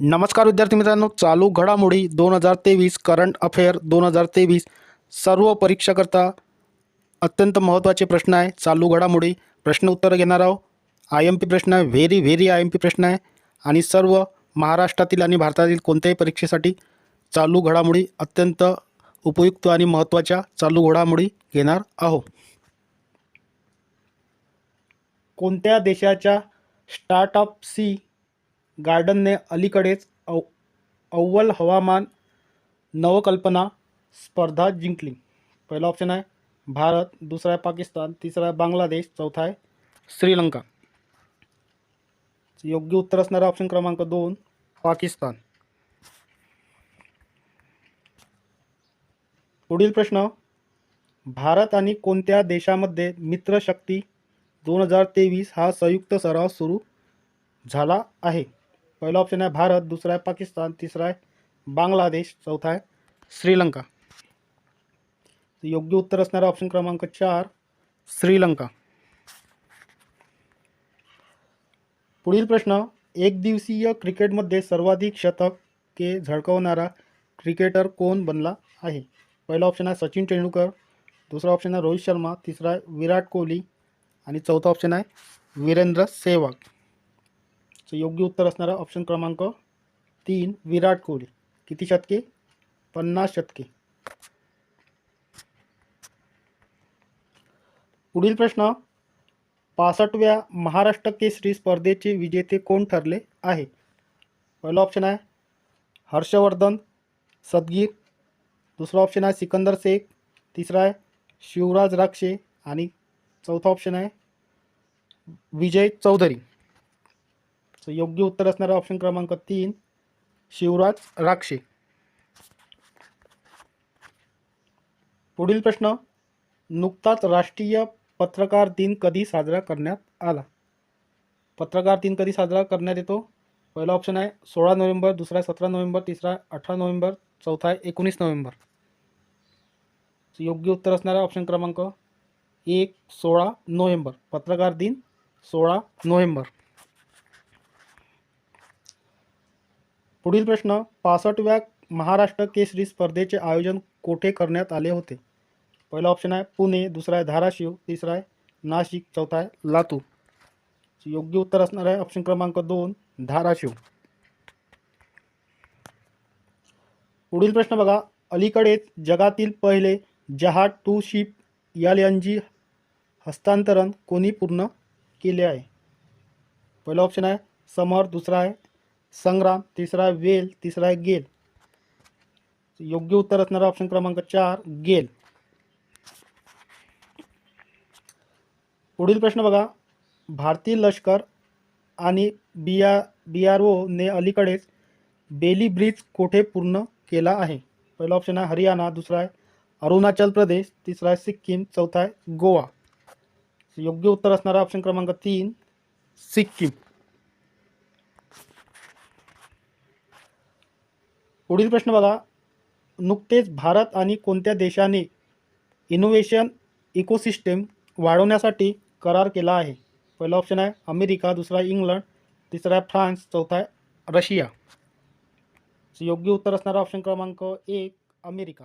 नमस्कार विद्यार्थी मित्रांनो, चालू घडामोडी 2023 करंट अफेअर 2023 सर्व परीक्षाकरता अत्यंत महत्त्वाचे प्रश्न आहे. चालू घडामोडी प्रश्न उत्तर घेणार आहोत. IMP प्रश्न आहे, व्हेरी IMP प्रश्न आहे आणि सर्व महाराष्ट्रातील आणि भारतातील कोणत्याही परीक्षेसाठी चालू घडामोडी अत्यंत उपयुक्त आणि महत्त्वाच्या चालू घडामोडी घेणार आहोत. कोणत्या देशाच्या स्टार्टअप सी गार्डनने अलीकडेच अव्वल हवामान नवकल्पना स्पर्धा जिंकली? पहिला ऑप्शन आहे भारत, दुसरा आहे पाकिस्तान, तिसरा आहे बांगलादेश, चौथा आहे श्रीलंका. योग्य उत्तर असणारा ऑप्शन क्रमांक 2 पाकिस्तान. पुढील प्रश्न, भारत आणि कोणत्या देशामध्ये मित्रशक्ती 2023 हा संयुक्त सराव सुरू झाला आहे? पहिला ऑप्शन आहे भारत, दुसरा आहे पाकिस्तान, तिसरा आहे बांगलादेश, चौथा आहे श्रीलंका. योग्य उत्तर असणारा ऑप्शन क्रमांक 4 श्रीलंका. पुढील प्रश्न, एक दिवसीय क्रिकेटमध्ये सर्वाधिक शतके झळकवणारा क्रिकेटर कोण बनला आहे? पहिला ऑप्शन आहे सचिन तेंडुलकर, दुसरा ऑप्शन आहे रोहित शर्मा, तिसरा आहे विराट कोहली आणि चौथा ऑप्शन आहे वीरेंद्र सेहवाग. योग्य उत्तर असणारा ऑप्शन क्रमांक 3 विराट कोहली. किती शतके? 50 शतके. पुढील प्रश्न, 65व्या महाराष्ट्र केसरी स्पर्धेचे विजेते कोण ठरले आहे? पहिला ऑप्शन आहे हर्षवर्धन सदगीर, दुसरा ऑप्शन आहे सिकंदर शेख, तिसरा आहे शिवराज राक्षे आणि चौथा ऑप्शन आहे विजय चौधरी. योग्य उत्तर असणारा ऑप्शन क्रमांक 3 शिवराज राक्षे. पुढील प्रश्न, नुकताच राष्ट्रीय पत्रकार दिन कधी साजरा करण्यात आला? पत्रकार दिन कधी साजरा करण्यात येतो? पहिला ऑप्शन आहे 16 नोव्हेंबर, दुसरा आहे 17 नोव्हेंबर, तिसरा आहे 18 नोव्हेंबर, चौथा आहे 19 नोव्हेंबर. योग्य उत्तर असणारा ऑप्शन क्रमांक 1 16 नोव्हेंबर. पत्रकार दिन 16 नोव्हेंबर. पुढील प्रश्न, 65व्या महाराष्ट्र केसरी स्पर्धेचे आयोजन कोठे करण्यात आले होते? पहिला ऑप्शन आहे पुणे, दुसरा आहे धाराशिव, तिसरा आहे नाशिक, चौथा आहे लातूर. योग्य उत्तर असणार आहे ऑप्शन क्रमांक 2 धाराशिव. पुढील प्रश्न बघा, अलीकडेच जगातील पहिले जहाज टू शिप LNG हस्तांतरण कोणी पूर्ण केले आहे? पहिला ऑप्शन आहे समर, दुसरा आहे संग्राम, तिसरा आहे वेल, तिसरा आहे गेल. योग्य उत्तर असणारा ऑप्शन क्रमांक 4 गेल. पुढील प्रश्न बघा, भारतीय लष्कर आणि BRO ने अलीकडेच बेली ब्रिज कोठे पूर्ण केला आहे? पहिला ऑप्शन आहे हरियाणा, दुसरा आहे अरुणाचल प्रदेश, तिसरा आहे सिक्कीम, चौथा आहे गोवा. योग्य उत्तर असणारा ऑप्शन क्रमांक 3 सिक्कीम. पुढील प्रश्न बघा, नुकतेच भारत आणि कोणत्या देशाने इनोव्हेशन इकोसिस्टम वाढवण्यासाठी करार केला आहे? पहिला ऑप्शन आहे अमेरिका, दुसरा आहे इंग्लंड, तिसरा आहे फ्रान्स, चौथा आहे रशिया. योग्य उत्तर असणारा ऑप्शन क्रमांक 1 अमेरिका.